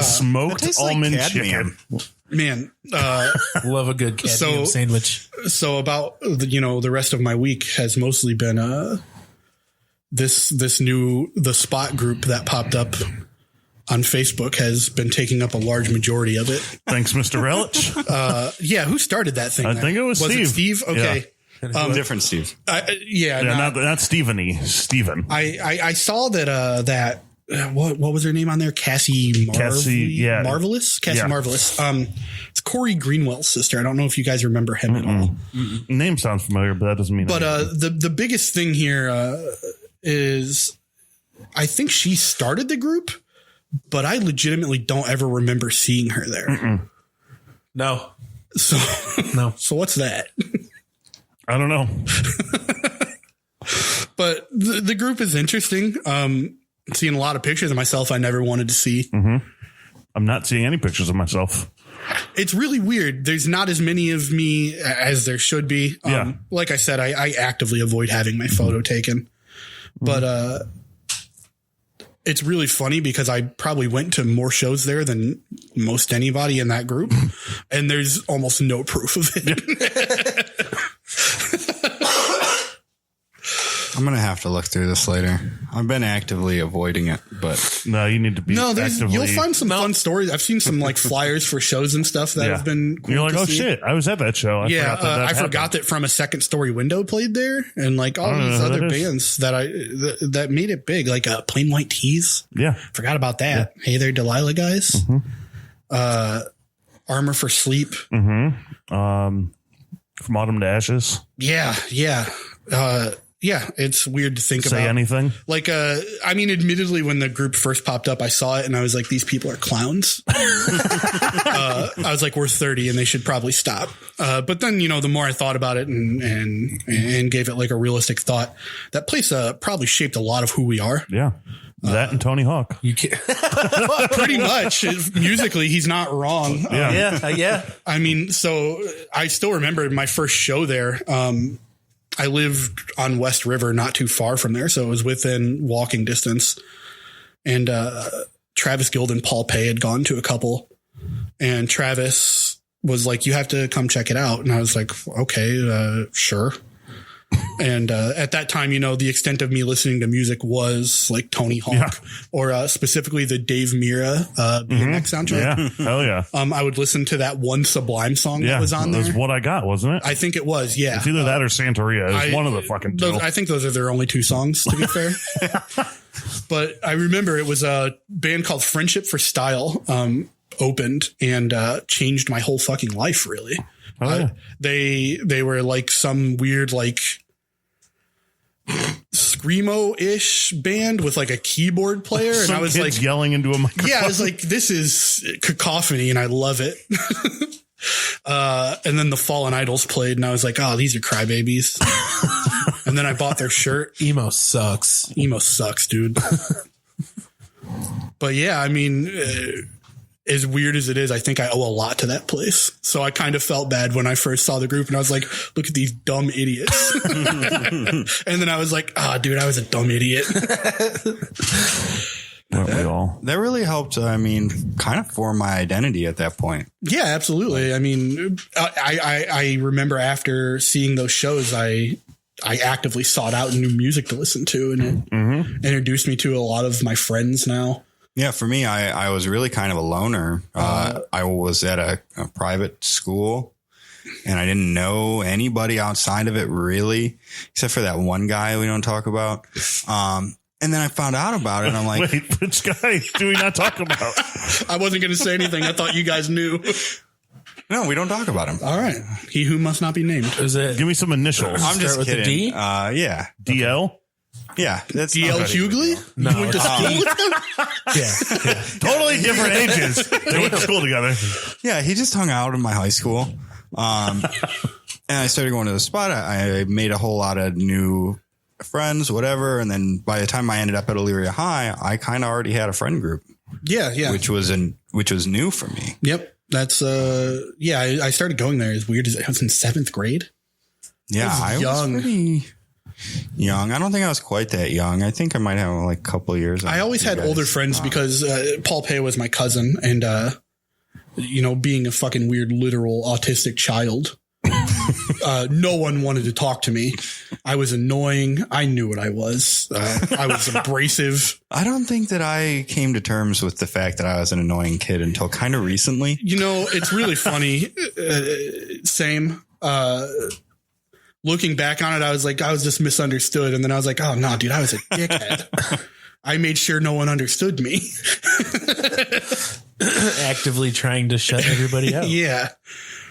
Smoked almond chicken. Man, love a good cadmium sandwich. So about, the rest of my week has mostly been the Spot group that popped up on Facebook has been taking up a large majority of it. Thanks, Mr. Relich. Yeah, who started that thing? I think it was Steve. It Steve? Okay. Yeah. Different Steve. Not Steveny. Steven. I saw that what was her name on there? Cassie Marvelous. It's Corey Greenwell's sister. I don't know if you guys remember him at all. Name sounds familiar, but that doesn't mean. But the biggest thing here is, I think she started the group, but I legitimately don't ever remember seeing her there. No. So no. So what's that? I don't know. But the group is interesting. Seeing a lot of pictures of myself I never wanted to see. I'm not seeing any pictures of myself. It's really weird. There's not as many of me as there should be. Like I said, I actively avoid having my photo taken. But it's really funny because I probably went to more shows there than most anybody in that group. And there's almost no proof of it. I'm going to have to look through this later. I've been actively avoiding it, but no, you need to be. You'll find some fun stories. I've seen some flyers for shows and stuff that have been cool. You're like, oh shit, I was at that show. I forgot that From a Second Story Window played there, and all these other bands that made it big, like Plain White Tees. Yeah. Forgot about that. Yeah. Hey There, Delilah guys. Armor for Sleep. From Autumn to Ashes. Yeah. Yeah, it's weird to think about. Say anything? Admittedly, when the group first popped up, I saw it and I was like, these people are clowns. I was like, we're 30 and they should probably stop. But then, the more I thought about it and gave it a realistic thought, that place probably shaped a lot of who we are. Yeah. That and Tony Hawk. You can't. Pretty much. Musically, he's not wrong. Yeah. So I still remember my first show there. I lived on West River, not too far from there, so it was within walking distance. And Travis Guild and Paul Pay had gone to a couple, and Travis was like, "You have to come check it out." And I was like, "Okay, sure." And at that time, the extent of me listening to music was like Tony Hawk or specifically the Dave Mirra BMX soundtrack. Yeah, hell yeah. I would listen to that one Sublime song that was on there. That was What I Got, wasn't it? I think it was, yeah. It's either that or Santeria. It's one of the fucking two. I think those are their only two songs, to be fair. But I remember it was a band called Friendship for Style opened and changed my whole fucking life, really. Oh, yeah. They were like some weird screamo-ish band with a keyboard player, and I was like yelling into a microphone. Yeah, I was like, this is cacophony, and I love it. And then the Fallen Idols played, and I was like, oh, these are crybabies. And then I bought their shirt. Emo sucks, dude. But yeah, as weird as it is, I think I owe a lot to that place. So I kind of felt bad when I first saw the group and I was like, look at these dumb idiots. And then I was like, dude, I was a dumb idiot. That really helped, kind of form my identity at that point. Yeah, absolutely. I remember after seeing those shows, I actively sought out new music to listen to, and it introduced me to a lot of my friends now. Yeah, for me, I was really kind of a loner. I was at a private school, and I didn't know anybody outside of it, really, except for that one guy we don't talk about. And then I found out about it, and I'm like... Wait, which guy do we not talk about? I wasn't going to say anything. I thought you guys knew. No, we don't talk about him. All right. He who must not be named. Give me some initials. I'm just kidding. A D? Yeah. DL? Yeah. That's DL Hughley? No. You went to school with him? Yeah. Totally different ages. They went to school together. Yeah, he just hung out in my high school. And I started going to the Spot. I made a whole lot of new friends, whatever. And then by the time I ended up at Elyria High, I kind of already had a friend group. Yeah. Which was new for me. Yep. That's I started going there as weird as it was in 7th grade. Yeah, I was young. young. I don't think I was quite that young. I think I might have like a couple of years. I always had older friends because Paul Pei was my cousin, and being a fucking weird literal autistic child, no one wanted to talk to me. I was annoying. I knew what I was. I was abrasive. I don't think that I came to terms with the fact that I was an annoying kid until kind of recently. It's really funny. Same. Looking back on it, I was like, I was just misunderstood. And then I was like, oh, no, dude, I was a dickhead. I made sure no one understood me. Actively trying to shut everybody out. Yeah.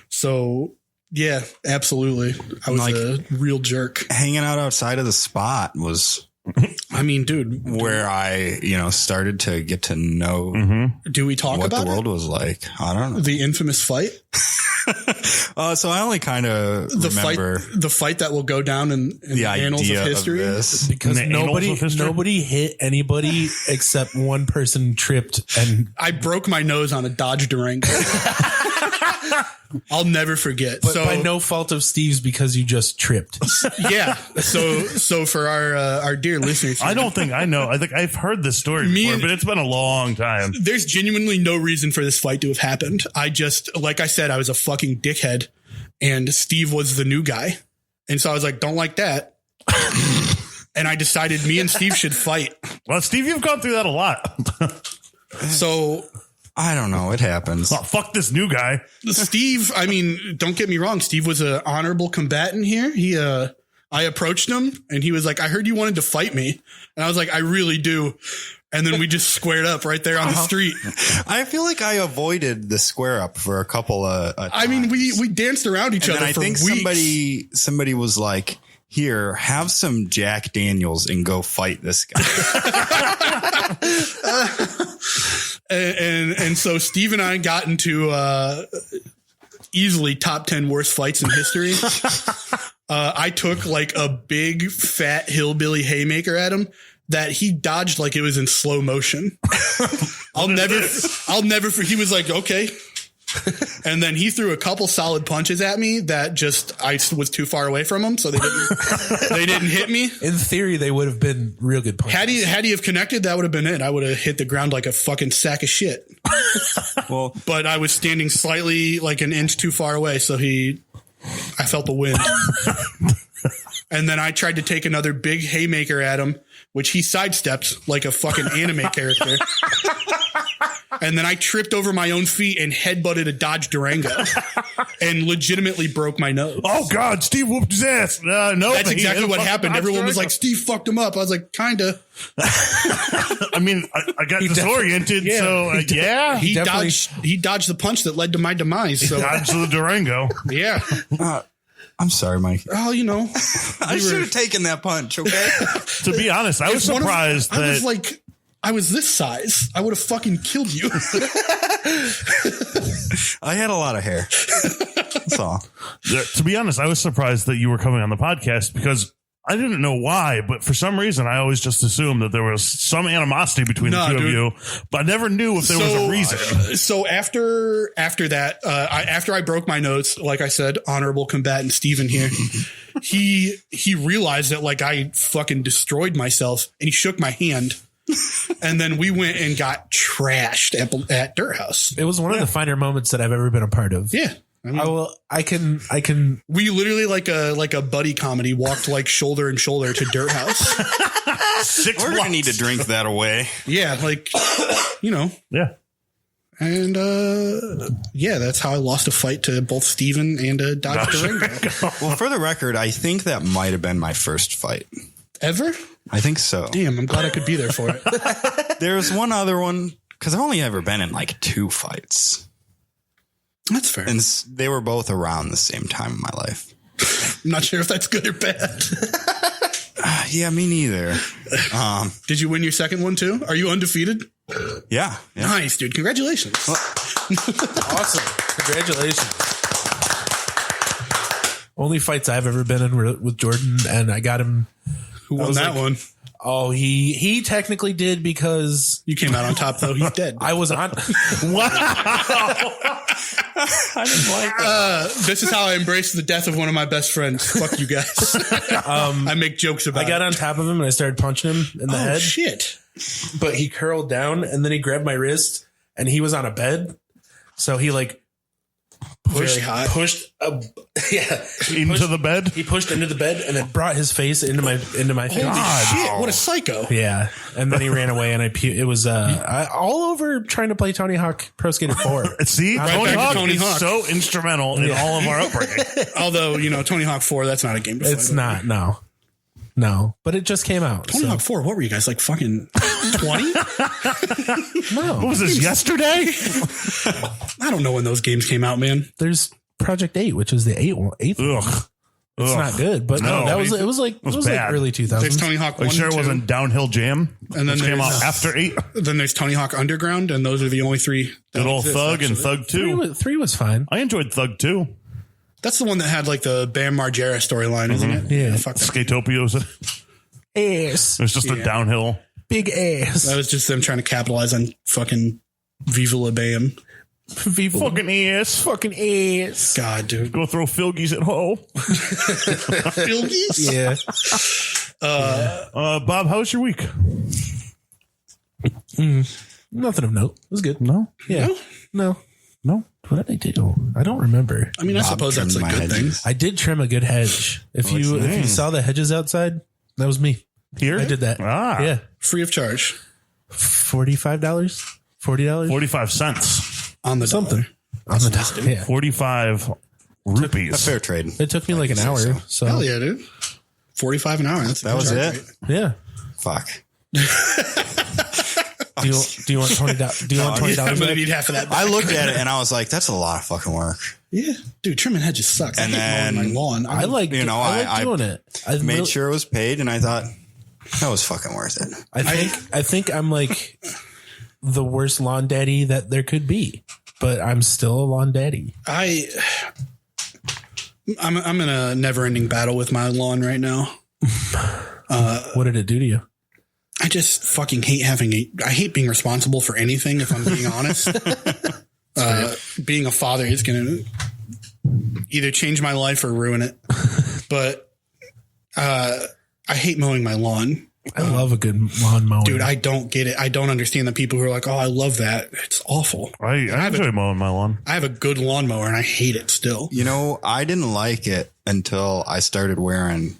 So, yeah, absolutely. I was a real jerk. Hanging out outside of the spot was... I mean, dude, where I, started to get to know do we talk what about the world was like. I don't know. The infamous fight? So I only kind of remember the fight that will go down in the annals of history. Because nobody hit anybody except one person tripped, and I broke my nose on a Dodge Durango. I'll never forget. But by no fault of Steve's, because you just tripped. Yeah. So for our dear listeners, I don't think I know. I think I've heard this story before, but it's been a long time. There's genuinely no reason for this fight to have happened. I just, like I said, I was a fucking dickhead, and Steve was the new guy. And so I was like, don't like that. And I decided me and Steve should fight. Well, Steve, you've gone through that a lot. So I don't know. It happens. Oh, fuck this new guy. Steve, I mean, don't get me wrong. Steve was an honorable combatant here. I approached him and he was like, I heard you wanted to fight me. And I was like, I really do. And then we just squared up right there on the street. I feel like I avoided the square up for a couple of times. I mean, we danced around each other for weeks. I think somebody was like, here, have some Jack Daniels and go fight this guy. And so Steve and I got into easily top 10 worst fights in history. I took like a big fat hillbilly haymaker at him that he dodged like it was in slow motion. I'll never, he was like, okay. And then he threw a couple solid punches at me that just, I was too far away from him. So they didn't hit me. In theory, they would have been real good punches. Had he have connected, that would have been it. I would have hit the ground like a fucking sack of shit. Well, but I was standing slightly like an inch too far away. So I felt the wind. And then I tried to take another big haymaker at him, which he sidestepped like a fucking anime character. And then I tripped over my own feet and headbutted a Dodge Durango and legitimately broke my nose. Oh, God, Steve whooped his ass. No, that's exactly what happened. Everyone was like, Steve fucked him up. I was like, kind of. I mean, I got disoriented, so yeah. He dodged the punch that led to my demise. So. He dodged the Durango. Yeah. I'm sorry, Mike. Oh, I should have taken that punch, okay? To be honest, I was surprised that... I was like... I was this size. I would have fucking killed you. I had a lot of hair. That's all. To be honest, I was surprised that you were coming on the podcast because I didn't know why, but for some reason, I always just assumed that there was some animosity between the two of you, but I never knew if there was a reason. So after that, after I broke my nose, like I said, honorable combatant Steven here, he realized that like I fucking destroyed myself and he shook my hand. And then we went and got trashed at Dirt House. It was one of the finer moments that I've ever been a part of. Yeah. I can. We literally like a buddy comedy walked like shoulder and shoulder to Dirt House. We're gonna need to drink that away. Yeah, like Yeah. And that's how I lost a fight to both Steven and Dodge Durango. Well, for the record, I think that might have been my first fight. Ever? I think so. Damn, I'm glad I could be there for it. There's one other one because I've only ever been in like 2 fights. That's fair. And they were both around the same time in my life. I'm not sure if that's good or bad. Yeah, me neither. Did you win your second one too? Are you undefeated? Yeah. Nice, dude. Congratulations. Awesome. Congratulations. Only fights I've ever been in were with Jordan, and I got him Who won that one? Oh, he technically did because you came out on top, though. He's dead. I was on. Wow. I didn't like that. This is how I embraced the death of one of my best friends. Fuck you guys. I make jokes about it. I got on top of him and I started punching him in the head. Shit. But he curled down and then he grabbed my wrist and he was on a bed. So he pushed into the bed. He pushed into the bed and then brought his face into my face. Holy shit! What a psycho! Yeah, and then he ran away and it was all over trying to play Tony Hawk Pro Skater 4. See, Tony Hawk is so instrumental in all of our upbringing. Although Tony Hawk 4, that's not a game. It's not. No, but it just came out. Tony Hawk 4. What were you guys like? Fucking 20? No. What was this, yesterday? I don't know when those games came out, man. There's Project 8, which is the eighth one. It's not good, but no, it was like early 2000s. There's Tony Hawk 1. Like, sure, it wasn't Downhill Jam, and then came out after 8. Then there's Tony Hawk Underground, and those are the only 3. Good old Thug and Thug 2. 3 was fine. I enjoyed Thug 2. That's the one that had like the Bam Margera storyline, isn't it? Yeah. Fuck that. Skatopio's. Ass. It's just a downhill. Big ass. That was just them trying to capitalize on fucking Viva La Bam. Viva fucking ass. Fucking ass. God, dude. Go throw Filgies at Ho. Filgies? Yeah. Bob, how was your week? Nothing of note. It was good. No? Yeah. No. What did I do? I don't remember. I mean, I suppose that's a good thing. I did trim a good hedge. If you saw the hedges outside, that was me. Here? I did that. Yeah. Free of charge. $45? $40? 45 cents. On the something. On the dollar. Yeah. 45 rupees. A fair trade. It took me like an hour. So. Hell yeah, dude. 45 an hour. That was it? Rate. Yeah. Fuck. Do you want $20? Do you want $20? I'm gonna need half of that back. I looked at it and I was like, that's a lot of fucking work. Yeah, dude, trimming hedges sucks. And then my lawn. I like doing it. I made sure it was paid, and I thought that was fucking worth it. I think I'm like the worst lawn daddy that there could be, but I'm still a lawn daddy. I'm in a never-ending battle with my lawn right now. What did it do to you? I just fucking hate I hate being responsible for anything, if I'm being honest. Being a father is going to either change my life or ruin it. But I hate mowing my lawn. I love a good lawn mowing. Dude, I don't get it. I don't understand the people who are like, oh, I love that. It's awful. I enjoy mowing my lawn. I have a good lawnmower and I hate it still. I didn't like it until I started wearing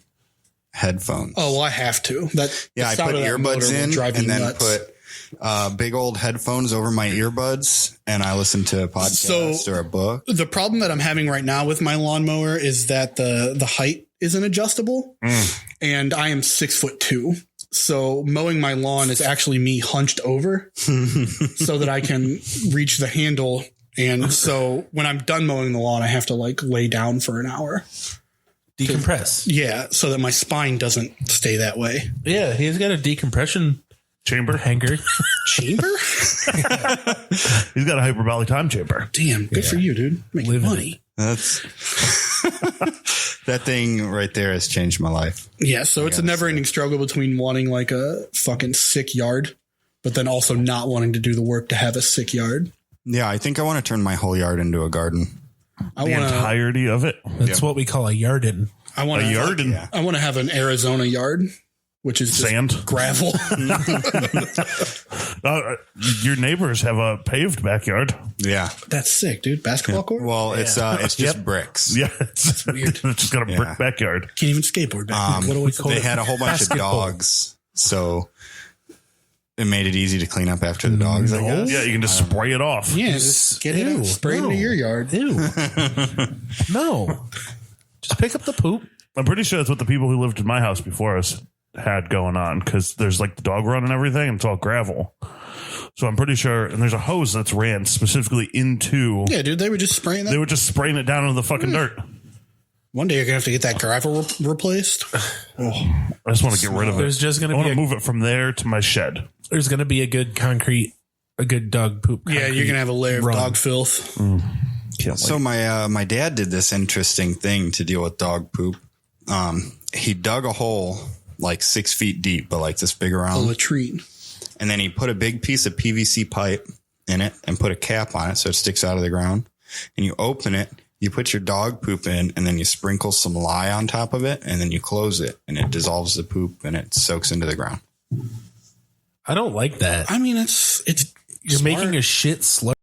headphones. Oh, well, I have to. I put earbuds in and then put big old headphones over my earbuds, and I listen to a podcast or a book. The problem that I'm having right now with my lawnmower is that the height isn't adjustable, and I am 6'2". So mowing my lawn is actually me hunched over so that I can reach the handle. And so when I'm done mowing the lawn, I have to lay down for an hour. Decompress. Yeah, so that my spine doesn't stay that way. Yeah, he's got a decompression chamber hanger. Chamber? He's got a hyperbolic time chamber. Damn, good for you, dude. Making money. That's that thing right there has changed my life. Yeah, so it's a never-ending struggle between wanting like a fucking sick yard, but then also not wanting to do the work to have a sick yard. Yeah, I think I want to turn my whole yard into a garden. The entirety of it. That's what we call a yardin. I want to have an Arizona yard, which is just sand, gravel. Your neighbors have a paved backyard. Yeah, that's sick, dude. Basketball court. Well, it's just bricks. Yeah, it's weird. It's just got a brick backyard. Can't even skateboard back. What do we call They it? had a whole bunch of dogs, so it made it easy to clean up after the dogs. I guess. Yeah, you can just spray it off. Yeah, just get it out, spray it into your yard. Ew. No, just pick up the poop. I'm pretty sure that's what the people who lived in my house before us had going on, because there's like the dog run and everything, and it's all gravel. So I'm pretty sure, and there's a hose that's ran specifically into. Yeah, dude, they were just spraying that. They were just spraying it down into the fucking dirt. One day you're gonna have to get that gravel replaced. I just want to get rid of it. There's just gonna I want to move it from there to my shed. There's gonna be a good dog poop. Yeah, you're gonna have a layer of dog filth. So my dad did this interesting thing to deal with dog poop. He dug a hole like 6 feet deep, but like this big around. A latrine. And then he put a big piece of PVC pipe in it and put a cap on it so it sticks out of the ground. And you open it, you put your dog poop in, and then you sprinkle some lye on top of it, and then you close it, and it dissolves the poop and it soaks into the ground. I don't like that. I mean, it's You're smart. making a shit slurry.